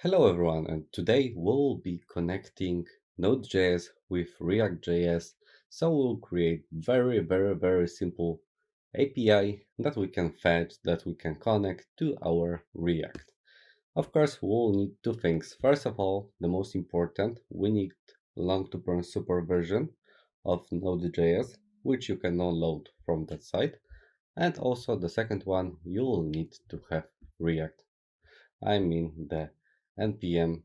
Hello everyone, and today we'll be connecting Node.js with React.js. So we'll create very simple API that we can fetch, that we can connect to our React. Of course, we'll need two things. First of all, the most important, we need long-term supervision of Node.js, which you can download from that site. And also the second one, you'll need to have React. I mean the npm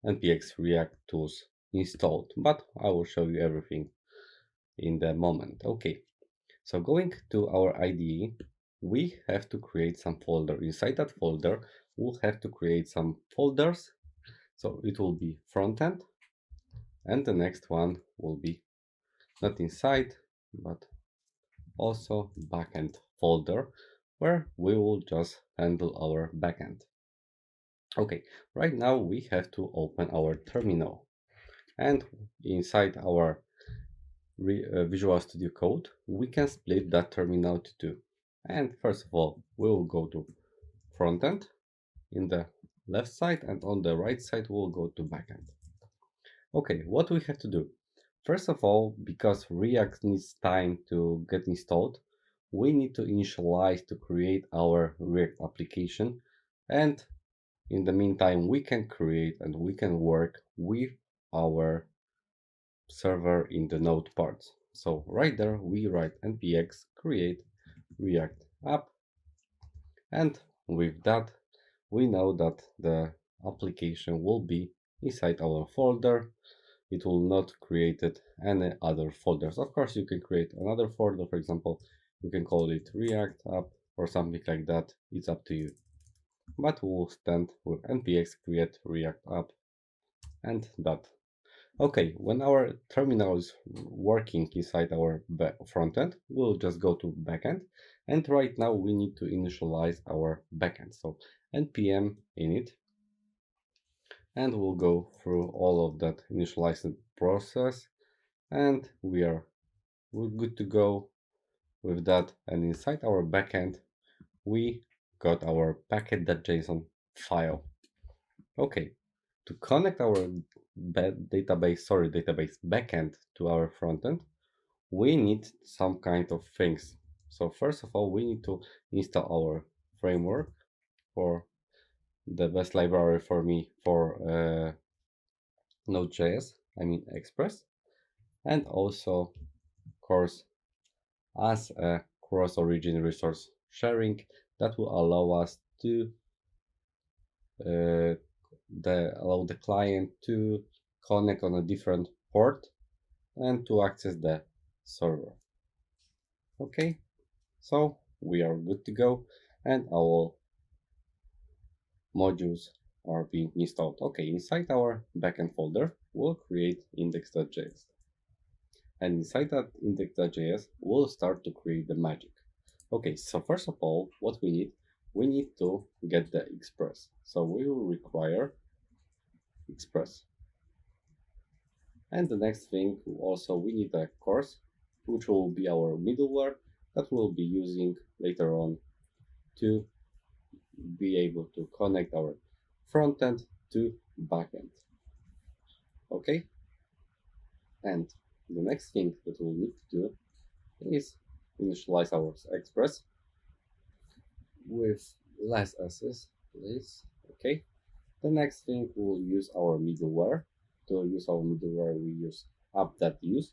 npx react tools installed, but I will show you everything in the moment. Okay, so going to our IDE, we have to create some folder. Inside that folder, we'll have to create some folders. So it will be frontend, and the next one will be not inside, but also backend folder, where we will just handle our backend. Okay, right now we have to open our terminal, and inside our Visual Studio Code we can split that terminal to two. And first of all, we will go to frontend in the left side, and on the right side we'll go to backend. Okay, what we have to do? First of all, because React needs time to get installed, we need to initialize to create our React application, and in the meantime we can create and we can work with our server in the node parts. So right there we write npx create react app, and with that we know that the application will be inside our folder. It will not create any other folders. Of course you can create another folder, for example you can call it react app or something like that, it's up to you, but we'll stand with npx create react app and that. Okay, when our terminal is working inside our frontend, we'll just go to backend. And right now we need to initialize our backend. So npm init, and we'll go through all of that initializing process. And we're good to go with that. And inside our backend, we got our packet.json file. Okay, to connect our database backend to our frontend, we need some kind of things. So first of all, we need to install our framework for the best library for me for Node.js, I mean Express, and also, of course, as a cross-origin resource sharing that will allow us to uh, allow the client to connect on a different port and to access the server. Okay, so we are good to go, and our modules are being installed. Okay, inside our backend folder, we'll create index.js. And inside that index.js, we'll start to create the magic. Okay, so first of all, what we need to get the express. So we will require express. And the next thing also we need a course, which will be our middleware that we'll be using later on to be able to connect our frontend to backend. Okay, and the next thing that we'll need to do is initialize our express with less s's, please. Okay, the next thing we'll use our middleware. To use our middleware, we use app.use,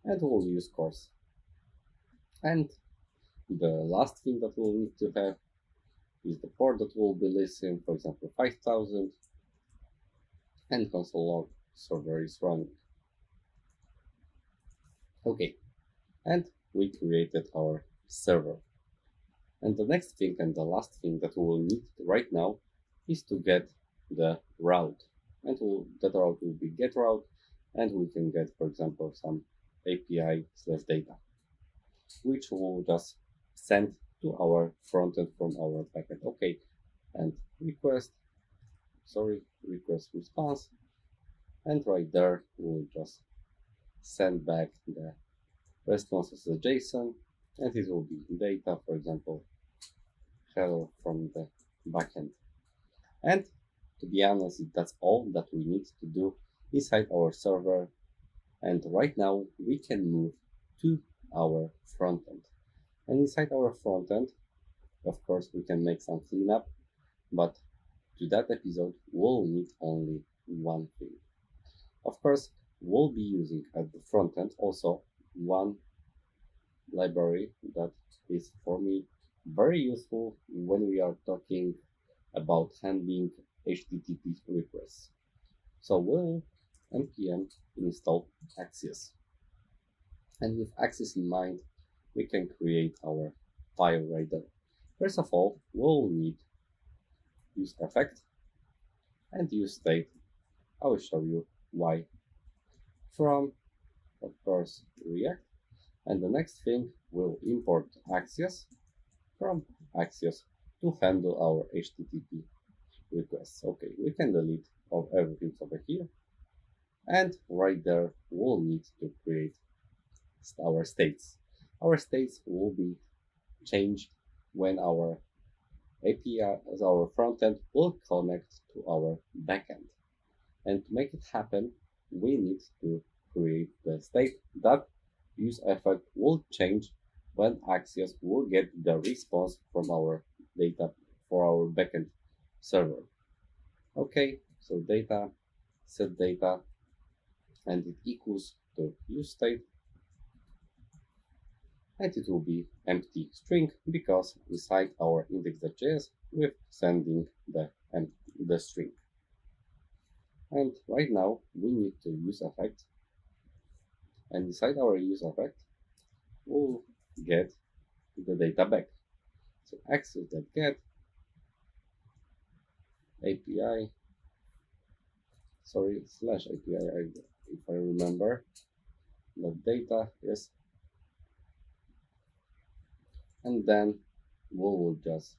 and we'll use course. And the last thing that we'll need to have is the port that will be listening, for example 5000, and console log server is running. Okay, and we created our server. And the next thing and the last thing that we will need right now is to get the route. And that route will be get route, and we can get, for example, some API/data, which we'll just send to our frontend from our backend. Okay, and request response, and right there we'll just send back the response as a JSON, and it will be data, for example hello from the backend. And To be honest, that's all that we need to do inside our server. And right now we can move to our frontend. And inside our frontend, of course, we can make some cleanup, but to that episode, we'll need only one thing. Of course, we'll be using at the frontend also one library that is for me very useful when we are talking about handling HTTP requests. So we'll npm install Axios. And with Axios in mind, we can create our file right there. First of all, we'll need use effect and use state. I will show you why. From, of course, React. And the next thing, we'll import Axios from Axios to handle our HTTP requests. Okay, we can delete all everything over here. And right there, we'll need to create our states. Our states will be changed when our API as our frontend will connect to our backend. And to make it happen, we need to create the state that use effect will change when Axios will get the response from our data for our backend server. Okay, so data, set data, and it equals to use state, and it will be empty string because inside our index.js we're sending the string. And right now we need to use effect, and inside our use effect we'll get the data back. So Axios.get API, sorry, slash API, if I remember, the data is, and then we will just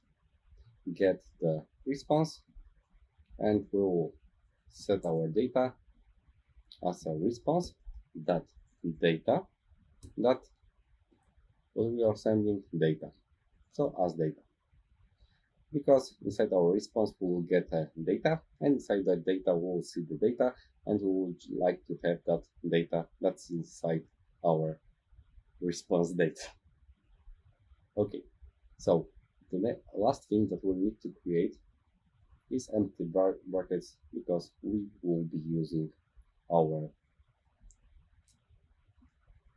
get the response, and we will set our data as a response that data that we are sending data, so as data, because inside our response we will get data, and inside that data we will see the data, and we would like to have that data that's inside our response data. Okay, so the last thing that we need to create is empty brackets because we will be using our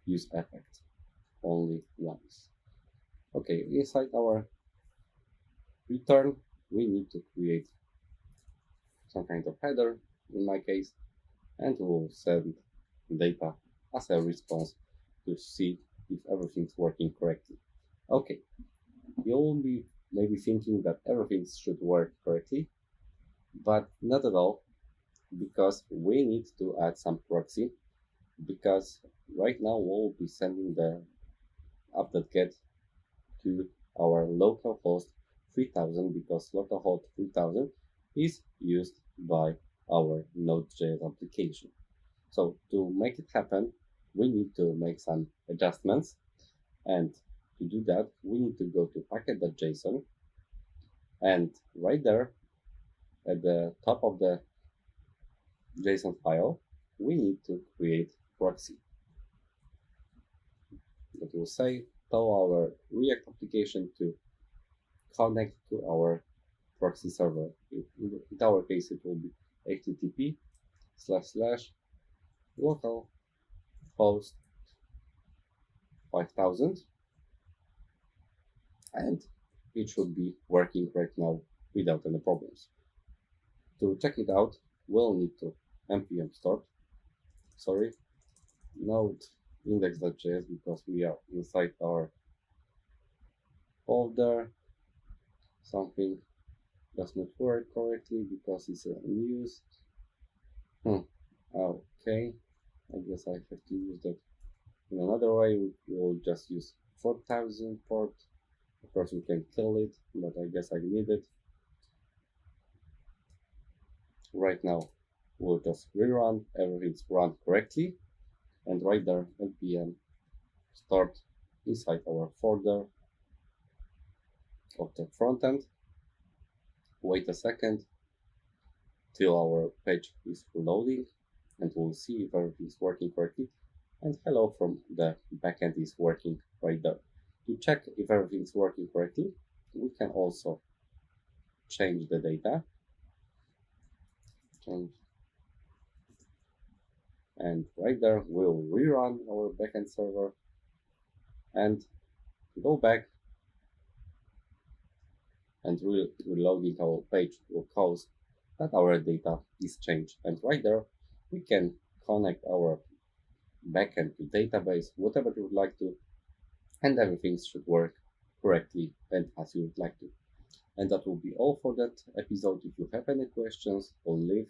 use effect only once. Okay, inside our return, we need to create some kind of header in my case, and we'll send data as a response to see if everything's working correctly. Okay, you'll be maybe thinking that everything should work correctly, but not at all, because we need to add some proxy, because right now we'll be sending the app.get to our localhost 3000, because localhost 3000 is used by our Node.js application. So to make it happen, we need to make some adjustments, and to do that we need to go to packet.json, and right there at the top of the JSON file we need to create proxy that will say tell our React application to connect to our proxy server. In our case it will be http://localhost 5000, and it should be working right now without any problems. To check it out, we'll need to npm start, node index.js, because we are inside our folder. Something does not work correctly because it's unused. Okay, I guess I have to use that in another way. We will just use 4000 port. Of course we can kill it, but I guess I need it. Right now we'll just rerun, everything's run correctly, and right there npm start inside our folder of the frontend. Wait a second, till our page is loading, and we'll see if everything's working correctly. And hello from the backend is working right there. To check if everything's working correctly, we can also change the data, change, and right there we'll rerun our backend server and go back, and reloading our page will cause that our data is changed. And right there we can connect our backend to database, whatever you would like to, and everything should work correctly and as you would like to. And that will be all for that episode. If you have any questions, or leave